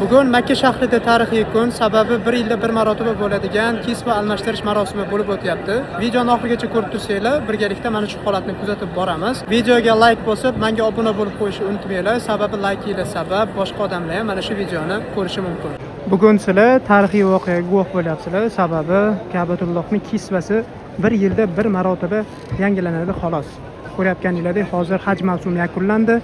Bugun Makka shahrida tarixiy kun, sababi 1 yilda bir marotaba bo'ladigan kisva almashtirish marosimi bo'lib o'tyapti. Videoni oxirigacha ko'rib tursanglar, birgalikda mana shu holatni kuzatib boramiz. Videoga like bosib, menga obuna bo'lib qo'yishni unutmanglar, sababi like sabab boshqa odamlar ham mana shu videoni ko'rishi mumkin. Bugun sizlar tarixiy voqeaga guvoh bo'lyapsizlar, sababi Ka'batullohning kisvasi 1 yilda bir marotaba yangilanadi xolos. Ko'rayotganinglardek, hozir haj mavsumi yakunlandi.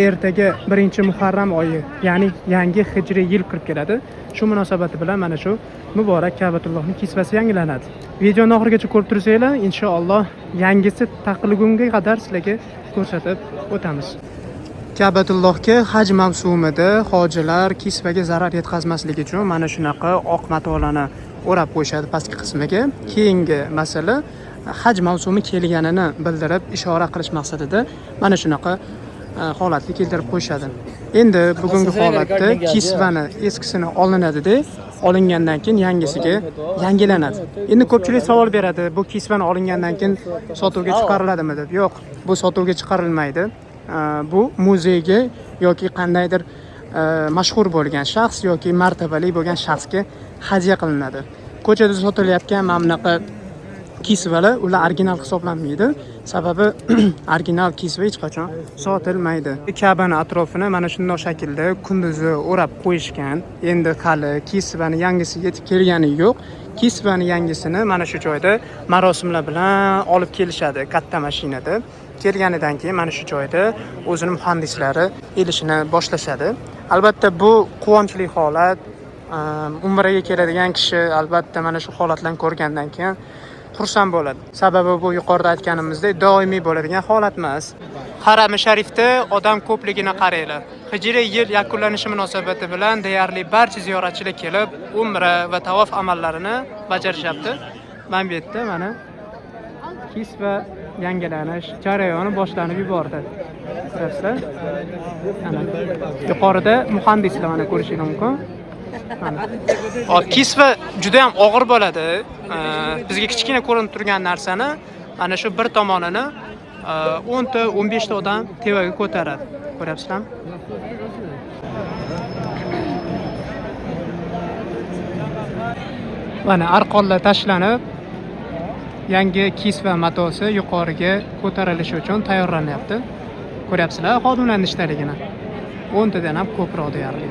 Ertaga 1-Muharram oyi, ya'ni yangi hijriy yil kirib keladi. Shu munosabati bilan mana shu muborak Ka'batullohning kisvasi yangilanadi. Videoni oxirigacha ko'rib tursanglar, inshaalloh yangisi taqilgunga qadar sizlarga ko'rsatib o'tamiz. Ka'batullohga haj mavsumida hojilar kisvaga zarar yetkazmasligi uchun mana shunaqa oq matolarni o'rab qo'yishadi pastki qismiga. Keyingi masala haj mavsumi kelganini bildirib ishora qilish maqsadida mana shunaqa holatga keltirib qo'yishadi. Endi bugungi holatda kisvani eskisini olinadi-da, olingandan keyin yangisiga yangilanadi. Endi ko'pchilik savol beradi, bu kisvani olingandan keyin sotuvga chiqariladimi deb. Yo'q, bu sotuvga chiqarilmaydi. Bu muzeyga yoki qandaydir mashhur bo'lgan shaxs yoki martabali bo'lgan shaxsga hadya qilinadi. Ko'chada sotilayotgan mana bunaqa kisvalar ular original hisoblanmaydi. Sababi original kisva hech qachon sotilmaydi. Ka'bani atrofini mana shunday shaklda kunduzi o'rab qo'yishgan. Endi hali kisvani yangisi yetib kelgani yo'q. Kisvani yangisini mana shu joyda marosimlar bilan olib kelishadi katta mashinada. Kelganidan keyin mana shu joyda o'zini muhandislari elishini boshlashadi. Albatta bu quvonchli holat. Umraga keladigan kishi albatta mana shu holatlarni ko'rgandan keyin xursand bo'ladi. Sababi bu yuqorida aytganimizdek doimiy bo'ladigan holat emas. Haram-i Sharifda odam ko'pligini qaranglar. Hijriy yil yakunlanishi munosabati bilan deyarli barcha ziyoratchilar kelib, umra va tavof amallarini bajarishyapti. Mana bu yerda mana kisva yangilanish jarayoni boshlanib yubordi. Ko'rasizlar? Ana yuqorida muhandislar mana ko'rishingiz mumkin. Kisva juda ham og'ir bo'ladi. Bizga kichkina ko'rinib turgan narsani mana shu bir tomonini 10 ta 15 ta odam tevaga ko'taradi. Ko'ryapsizlarmi? Mana arqonlar tashlanib, yangi kisva matosi yuqoriga ko'tarilishi uchun tayyorlanyapti. Ko'ryapsizlar xodimlarning ishdaligini. 10 tadan ham ko'proq deyarli.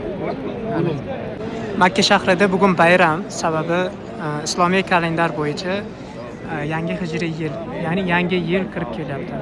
Makka shahrida bugun bayram, sababi islomiy kalendar bo'yicha yangi hijriy yil, ya'ni yangi yil kirib kelyapti.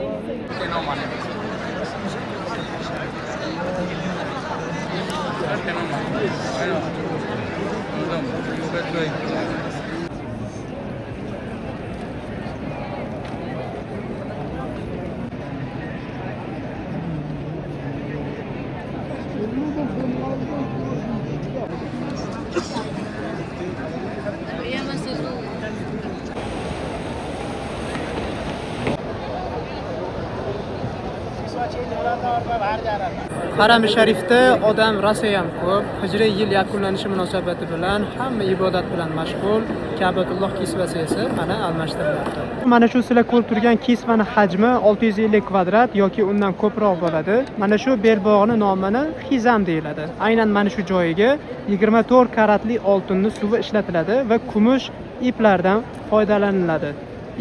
Haram-i Sharifda odam rosa ham ko'p. Hijriy yil yakunlanishi munosabati bilan hamma ibodat bilan mashg'ul. Ka'batulloh kisvasi esa mana almashtirilyapti. Mana shu sizlar ko'rib turgan kisvani hajmi 650 kvadrat yoki undan ko'proq bo'ladi. Mana shu belbog'ning nomini Xizam deyiladi. Aynan mana shu joyiga 24 karatli oltinning suvi ishlatiladi va kumush iplardan foydalaniladi.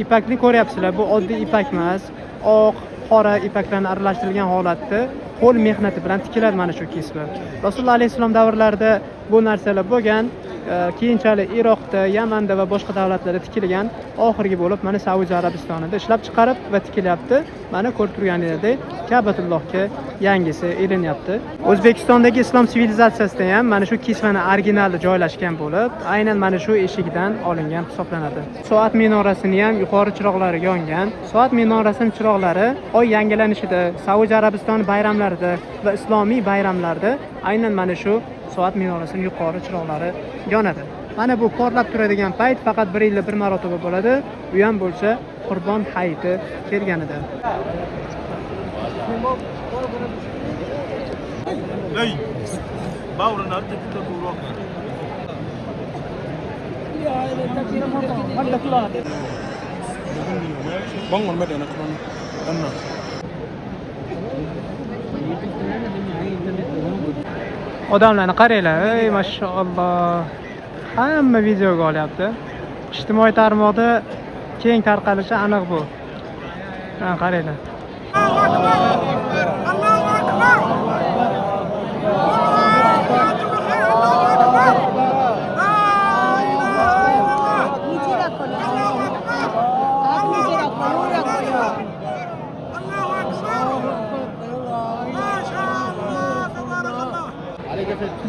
Ipakni ko'ryapsizlar, bu oddiy ipak emas. Oq, qora ipaklarni aralashtirilgan holatda qo'l mehnati bilan tikiladi mana shu kisva. Rasululloh alayhisalom davrlarida bu narsalar bo'lgan. Keyinchalik Iroqda, Yamanda va boshqa davlatlarda tikilgan. Oxirgi bo'lib mana Saudiya Arabistonida ishlab chiqarib va tikilyapti. Mana ko'rib turganingizdek Ka'batullohga yangisi ilinyapti. O'zbekistondagi islom sivilizatsiyasida ham mana shu kisvani originali joylashgan bo'lib, aynan mana shu eshikdan olingan hisoblanadi. Soat minorasining ham yuqori chiroqlari yongan. Soat minorasining chiroqlari oy yangilanishida, Saudiya Arabistoni bayramlarida va islomiy bayramlarda aynan mana shu soat minorasining yuqori chiroqlari yonadi. Mana bu porlab turadigan payt faqat 1 yilda bir marotaba bo'ladi. U ham bo'lsa Qurbon hayiti kelganida. Ey, bavrini artibda ko'proq. Ya, ele tá tirando uma bomba. Olha daquele lado. Bom, mas não é não. Odamlarni qaranglar, ey mashalloh. Hamma videoga olyapti. Ijtimoiy tarmoqda keng tarqalishi aniq bu. Mana qaranglar.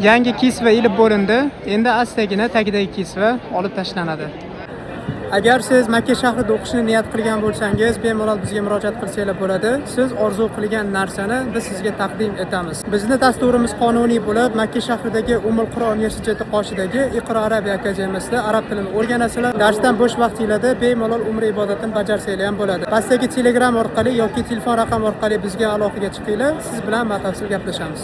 Yangi kisva ilib bo'lindi. Endi astagina tagidagi kisva olib tashlanadi. Agar siz Makka shahrida o'qishni niyat qilgan bo'lsangiz, bemalol bizga murojaat qilsangiz bo'ladi. Siz orzu qilgan narsani biz sizga taqdim etamiz. Bizning dasturimiz qonuniy bo'lib, Makka shahridagi Ummul Qura universiteti qoshidagi Iqro Arabiya akademiyasida arab tilini o'rganasizlar. Darsdan bo'sh vaqtingizda bemalol umra ibodatini bajarsanglar ham bo'ladi. Pastdagi Telegram orqali yoki telefon raqami orqali bizga aloqaga chiqinglar. Siz bilan batafsil gaplashamiz.